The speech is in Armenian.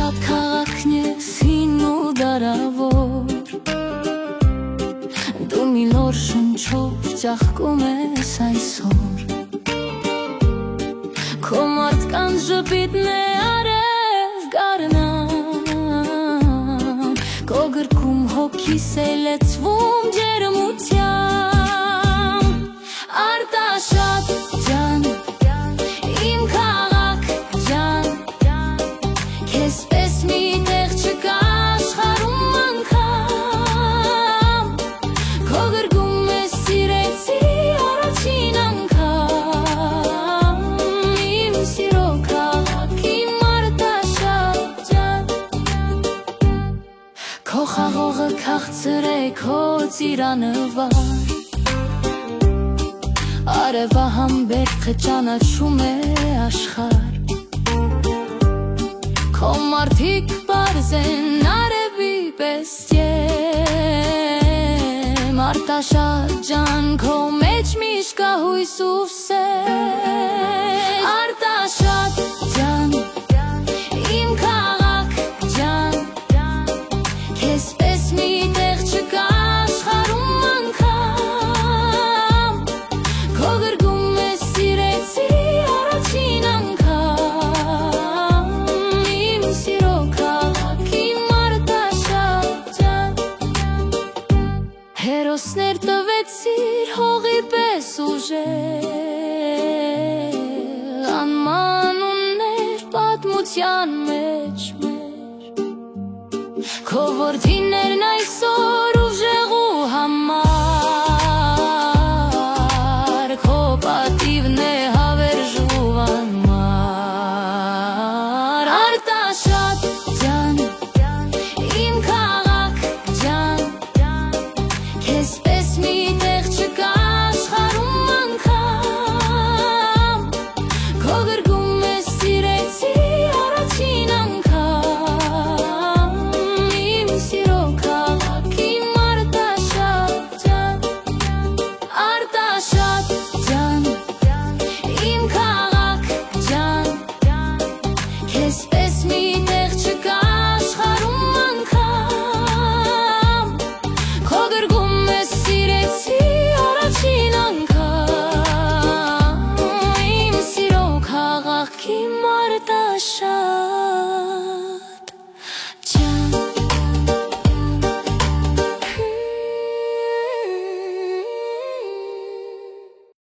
շատ քաղաքն ես հին ու դարավոր Դու մի նոր շունչով ճախկում ես այսօր Քո մարդկանց ժպիտն է արև գարնան Քո գրքում հոգիս է լեցվում ջերմությամբ Արտաշատ ջան, իմ քաղաք ջան Քեզ պես մի տեղ չկա աշխարհում անգամ Քո գրկում ես սիրեցի առաջին անգամ Իմ սիրո քաղաք, իմ Արտաշատ ջան Քո խաղողը քաղցր է, քո ծիրանվար Արևա համբերքը ճանաչում է աշխարհ Քո մարդիկ պարզ են արևի պես ջեմ Արտաշատ ջան, քո մեջ միշտ կա հույս ու սեր Արտաշատ ջան, իմ քաղաք ջան Քեզ պես մի տեղ չկա աշխարհում անգամ Քո գրկում ես սիրեցի առաջին անգամ Իմ սիրո քաղաք, իմ Արտաշատ ջան Հերոսներ տվեցիր հողի պես ուժեղ Անման ուններ պատմության մեջ Քո որդիներն այսօր ուժեղ ու համար Քո պատիվն է հավերժու անմար Արտաշատ ջան, իմ քաղաք ջան Քեզ